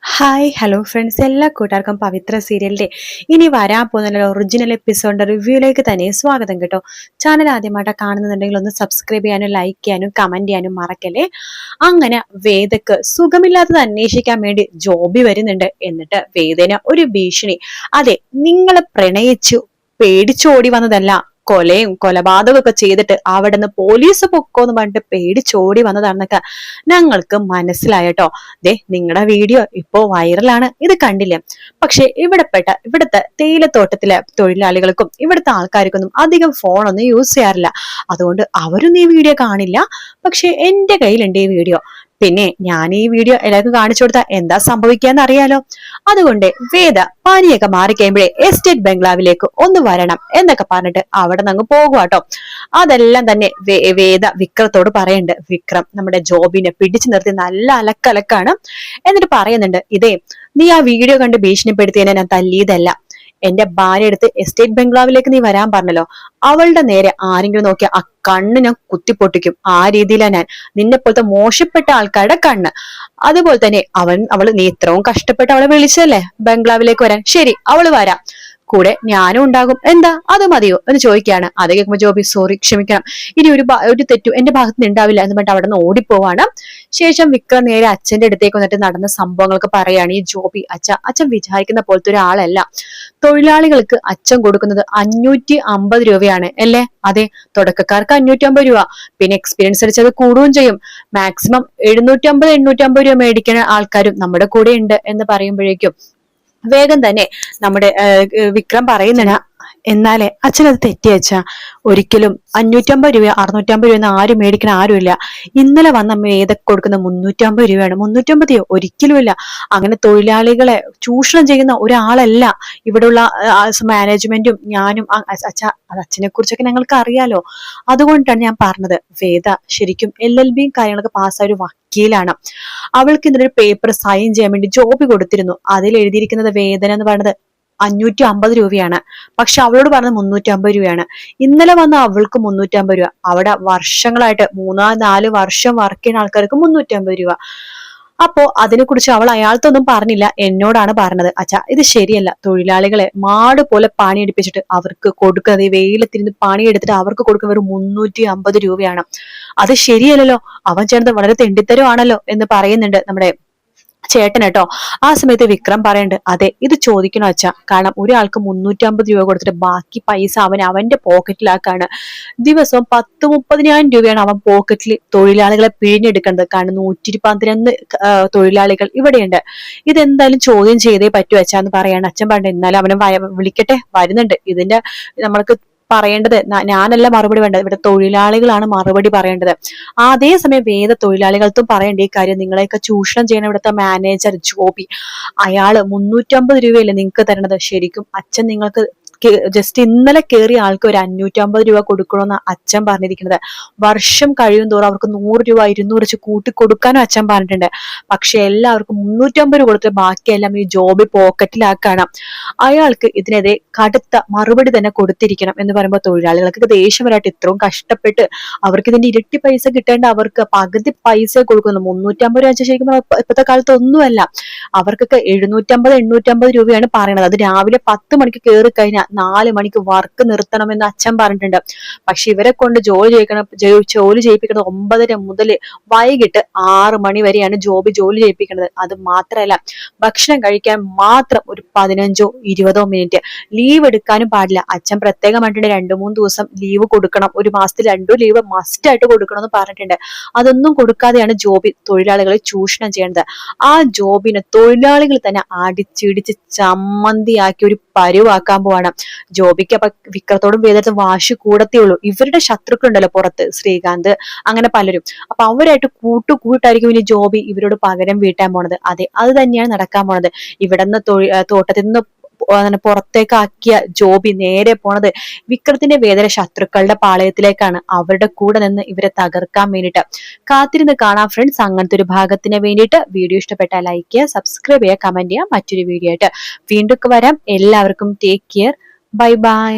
Hi hello friends, എല്ലാ കൂട്ടുകാർക്കും പവിത്ര സീരിയലിന്റെ ഇനി വരാൻ പോകുന്ന ഒറിജിനൽ എപ്പിസോഡിന്റെ റിവ്യൂയിലേക്ക് തന്നെ സ്വാഗതം കേട്ടോ. ചാനൽ ആദ്യമായിട്ട് കാണുന്നുണ്ടെങ്കിൽ ഒന്ന് സബ്സ്ക്രൈബ് ചെയ്യാനും ലൈക്ക് ചെയ്യാനും കമന്റ് ചെയ്യാനും മറക്കല്ലേ. അങ്ങനെ വേദക്ക് സുഖമില്ലാത്തത് അന്വേഷിക്കാൻ വേണ്ടി ജോബി വരുന്നുണ്ട്. എന്നിട്ട് വേദന ഒരു ഭീഷണി, അതെ നിങ്ങളെ പ്രണയിച്ചു പേടിച്ചോടി വന്നതല്ല, കൊലയും കൊലപാതകമൊക്കെ ചെയ്തിട്ട് അവിടെ നിന്ന് പോലീസ് പൊക്കോന്ന് പറഞ്ഞിട്ട് പേടിച്ചോടി വന്നതാണെന്നൊക്കെ ഞങ്ങൾക്ക് മനസ്സിലായട്ടോ. ദേ നിങ്ങളുടെ വീഡിയോ ഇപ്പോ വൈറലാണ്, ഇത് കണ്ടില്ലേ? പക്ഷെ ഇവിടുത്തെ തേയിലത്തോട്ടത്തിലെ തൊഴിലാളികൾക്കും ഇവിടുത്തെ ആൾക്കാർക്കൊന്നും അധികം ഫോണൊന്നും യൂസ് ചെയ്യാറില്ല. അതുകൊണ്ട് അവരൊന്നും ഈ വീഡിയോ കാണില്ല. പക്ഷെ എന്റെ കയ്യിലുണ്ട് ഈ വീഡിയോ. പിന്നെ ഞാൻ ഈ വീഡിയോ എല്ലാവർക്കും കാണിച്ചു കൊടുത്താൽ എന്താ സംഭവിക്കാന്ന് അറിയാലോ. അതുകൊണ്ട് വേദ പനിയൊക്കെ മാറിക്കഴിയുമ്പോഴേ എസ്റ്റേറ്റ് ബംഗ്ലാവിലേക്ക് ഒന്ന് വരണം എന്നൊക്കെ പറഞ്ഞിട്ട് അവിടെ നിന്ന് അങ്ങ് പോകുവാട്ടോ. അതെല്ലാം തന്നെ വേദ വിക്രത്തോട് പറയുന്നുണ്ട്. വിക്രം നമ്മുടെ ജോബിനെ പിടിച്ചു നിർത്തി നല്ല അലക്കലക്കാണ്. എന്നിട്ട് പറയുന്നുണ്ട്, ഇതേ നീ ആ വീഡിയോ കണ്ട് ഭീഷണിപ്പെടുത്തിയതിനെ ഞാൻ തല്ലിയതല്ല. എന്റെ ഭാര്യ എടുത്ത് എസ്റ്റേറ്റ് ബംഗ്ലാവിലേക്ക് നീ വരാൻ പറഞ്ഞല്ലോ, അവളുടെ നേരെ ആരെങ്കിലും നോക്കിയാൽ ആ കണ്ണ് ഞാൻ കുത്തിപ്പൊട്ടിക്കും. ആ രീതിയിലാണ് ഞാൻ. നിന്നെ പോലത്തെ മോശപ്പെട്ട ആൾക്കാരുടെ കണ്ണ്. അതുപോലെ തന്നെ അവള് നീ ഇത്രയും കഷ്ടപ്പെട്ട് അവളെ വിളിച്ചല്ലേ ബംഗ്ലാവിലേക്ക് വരാൻ, ശരി അവള് വരാം, കൂടെ ഞാനും ഉണ്ടാകും, എന്താ അത് മതിയോ എന്ന് ചോദിക്കുകയാണ്. അത് കേൾക്കുമ്പോ ജോബി സോറി ക്ഷമിക്കണം, ഇനി ഒരു തെറ്റും എന്റെ ഭാഗത്ത് നിന്ന് ഉണ്ടാവില്ല എന്ന് പറഞ്ഞിട്ട് അവിടെ നിന്ന് ഓടിപ്പോവാണ്. ശേഷം വിക്രം നേരെ അച്ഛന്റെ അടുത്തേക്ക് വന്നിട്ട് നടന്ന സംഭവങ്ങളൊക്കെ പറയാണ്. ഈ ജോബി അച്ഛൻ വിചാരിക്കുന്ന പോലത്തെ ഒരാളല്ല. തൊഴിലാളികൾക്ക് അച്ഛൻ കൊടുക്കുന്നത് 550 രൂപയാണ് അല്ലേ? അതെ, തുടക്കക്കാർക്ക് 550 രൂപ, പിന്നെ എക്സ്പീരിയൻസ് അടിച്ച് അത് കൂടുകയും ചെയ്യും. മാക്സിമം 750 രൂപ മേടിക്കുന്ന ആൾക്കാരും നമ്മുടെ കൂടെ ഉണ്ട് എന്ന് പറയുമ്പോഴേക്കും വേഗം തന്നെ നമ്മുടെ വിക്രം പറയുന്നില്ല, എന്നാലേ അച്ഛനത് തെറ്റിയച്ച. ഒരിക്കലും 550 രൂപ 650 രൂപ ആരും മേടിക്കണ ആരുമില്ല. ഇന്നലെ വന്ന ഏതൊക്കെ കൊടുക്കുന്ന 350 രൂപയാണ്. 350 ഒരിക്കലുമില്ല. അങ്ങനെ തൊഴിലാളികളെ ചൂഷണം ചെയ്യുന്ന ഒരാളല്ല ഇവിടെയുള്ള മാനേജ്മെന്റും ഞാനും. അത് അച്ഛനെ കുറിച്ചൊക്കെ ഞങ്ങൾക്ക് അറിയാലോ. അതുകൊണ്ടാണ് ഞാൻ പറഞ്ഞത്. വേദ ശരിക്കും LLBയും കാര്യങ്ങളൊക്കെ പാസ്സായ ഒരു വക്കീലാണ്. അവൾക്ക് ഇന്നൊരു പേപ്പർ സൈൻ ചെയ്യാൻ വേണ്ടി ജോബി കൊടുത്തിരുന്നു. അതിൽ എഴുതിയിരിക്കുന്നത് വേദന എന്ന് പറയുന്നത് 550 രൂപയാണ്. പക്ഷെ അവളോട് പറഞ്ഞത് 350 രൂപയാണ്. ഇന്നലെ വന്ന അവൾക്ക് 350 രൂപ. അവിടെ വർഷങ്ങളായിട്ട് 3-4 വർഷം വർക്ക് ചെയ്യുന്ന ആൾക്കാർക്ക് 350 രൂപ. അപ്പോ അതിനെക്കുറിച്ച് അവൾ അയാൾക്കൊന്നും പറഞ്ഞില്ല, എന്നോടാണ് പറഞ്ഞത്. ഇത് ശരിയല്ല. തൊഴിലാളികളെ മാട് പോലെ പണിയെടുപ്പിച്ചിട്ട് അവർക്ക് കൊടുക്കുന്നത്, ഈ വെയിലത്തിരുന്ന് പണിയെടുത്തിട്ട് അവർക്ക് കൊടുക്കുന്ന ഒരു 350 രൂപയാണ്. അത് ശരിയല്ലല്ലോ. അവൻ ചേർന്നത് വളരെ തെണ്ടിത്തരമാണല്ലോ എന്ന് പറയുന്നുണ്ട് നമ്മുടെ ചേട്ടൻ കേട്ടോ. ആ സമയത്ത് വിക്രം പറയുന്നുണ്ട്, അതെ ഇത് ചോദിക്കണോ അച്ഛാ, കാരണം ഒരാൾക്ക് 350 രൂപ കൊടുത്തിട്ട് ബാക്കി പൈസ അവന്റെ പോക്കറ്റിലാക്കാണ്. ദിവസവും 10-30,000 രൂപയാണ് അവൻ പോക്കറ്റിൽ തൊഴിലാളികളെ പിഴിഞ്ഞെടുക്കുന്നത്. കാരണം 112 തൊഴിലാളികൾ ഇവിടെയുണ്ട്. ഇതെന്തായാലും ചോദ്യം ചെയ്തേ പറ്റൂ അച്ഛാന്ന് പറയാണ്. അച്ഛൻ പറഞ്ഞു, എന്നാലും അവനെ വിളിക്കട്ടെ, വരുന്നുണ്ട്. ഇതിന്റെ നമ്മൾക്ക് പറയേണ്ടത് ഞാനല്ല മറുപടി വേണ്ടത്, ഇവിടെ തൊഴിലാളികളാണ് മറുപടി പറയേണ്ടത്. അതേസമയം വേദ തൊഴിലാളികൾക്കും പറയേണ്ട ഈ കാര്യം, നിങ്ങളെയൊക്കെ ചൂഷണം ചെയ്യണം ഇവിടുത്തെ മാനേജർ ജോബി, അയാള് 350 രൂപയല്ലേ നിങ്ങൾക്ക് തരണത്. ശരിക്കും അച്ഛൻ നിങ്ങൾക്ക് ജസ്റ്റ് ഇന്നലെ കയറിയ ആൾക്ക് ഒരു 550 രൂപ കൊടുക്കണമെന്ന് അച്ഛൻ പറഞ്ഞിരിക്കുന്നത്. വർഷം കഴിയും തോറും അവർക്ക് 100 രൂപ 200 വെച്ച് കൂട്ടി കൊടുക്കാനും അച്ഛൻ പറഞ്ഞിട്ടുണ്ട്. പക്ഷെ എല്ലാവർക്കും 350 രൂപ കൊടുത്തിട്ട് ബാക്കിയെല്ലാം ഈ ജോബി പോക്കറ്റിലാക്കാണ്. അയാൾക്ക് ഇതിനെതിരെ കടുത്ത മറുപടി തന്നെ കൊടുത്തിരിക്കണം എന്ന് പറയുമ്പോൾ തൊഴിലാളികൾക്ക് ദേഷ്യപരമായിട്ട്, ഇത്രയും കഷ്ടപ്പെട്ട് അവർക്ക് ഇതിന്റെ ഇരട്ടി പൈസ കിട്ടേണ്ട അവർക്ക് പകുതി പൈസ കൊടുക്കുന്നു. 350 രൂപ ശരിക്കും ഇപ്പോഴത്തെ കാലത്ത് ഒന്നുമല്ല. അവർക്കൊക്കെ 750-850 രൂപയാണ് പറയുന്നത്. അത് രാവിലെ 10 മണിക്ക് കയറി കഴിഞ്ഞാൽ 4 മണിക്ക് വർക്ക് നിർത്തണമെന്ന് അച്ഛൻ പറഞ്ഞിട്ടുണ്ട്. പക്ഷെ ഇവരെ കൊണ്ട് ജോലി ചെയ്യിപ്പിക്കുന്നത് 9:30 മുതൽ വൈകിട്ട് 6 മണി വരെയാണ് ജോലി ചെയ്യിപ്പിക്കുന്നത്. അത് മാത്രമല്ല, ഭക്ഷണം കഴിക്കാൻ മാത്രം ഒരു 15-20 മിനിറ്റ് ലീവ് എടുക്കാനും പാടില്ല. അച്ഛൻ പ്രത്യേകമായിട്ടുണ്ട് 2-3 ദിവസം ലീവ് കൊടുക്കണം, ഒരു മാസത്തിൽ 2 ലീവ് മസ്റ്റ് ആയിട്ട് കൊടുക്കണം എന്ന് പറഞ്ഞിട്ടുണ്ട്. അതൊന്നും കൊടുക്കാതെയാണ് ജോബി തൊഴിലാളികളെ ചൂഷണം ചെയ്യുന്നത്. ആ ജോബിനെ തൊഴിലാളികൾ തന്നെ അടിച്ചിടിച്ച് ചമ്മന്തിയാക്കി ഒരു പരുവാക്കാൻ പോവാണ്. ജോബിക്ക് അപ്പൊ വിക്രത്തോടും വേദത്തും വാശി കൂടത്തേ ഉള്ളൂ. ഇവരുടെ ശത്രുക്കളുണ്ടല്ലോ പുറത്ത്, ശ്രീകാന്ത് അങ്ങനെ പലരും. അപ്പൊ അവരായിട്ട് കൂട്ടായിരിക്കും ഇനി ജോബി ഇവരോട് പകരം വീട്ടാൻ പോണത്. അതെ, അത് തന്നെയാണ് നടക്കാൻ പോണത്. ഇവിടുന്ന് തോട്ടത്തിൽ നിന്ന് പുറത്തേക്കാക്കിയ ജോബി നേരെ പോണത് വിക്രത്തിന്റെ വേദന ശത്രുക്കളുടെ പാളയത്തിലേക്കാണ്. അവരുടെ കൂടെ നിന്ന് ഇവരെ തകർക്കാൻ വേണ്ടിയിട്ട് കാത്തിരുന്ന് കാണാം ഫ്രണ്ട്സ്. അങ്ങനത്തെ ഒരു ഭാഗത്തിന് വേണ്ടിയിട്ട് വീഡിയോ ഇഷ്ടപ്പെട്ടാൽ ലൈക്ക് ചെയ്യുക, സബ്സ്ക്രൈബ് ചെയ്യുക, കമന്റ് ചെയ്യുക. മറ്റൊരു വീഡിയോ ആയിട്ട് വീണ്ടും വരാം. എല്ലാവർക്കും ടേക്ക് കെയർ, ബൈ ബൈ.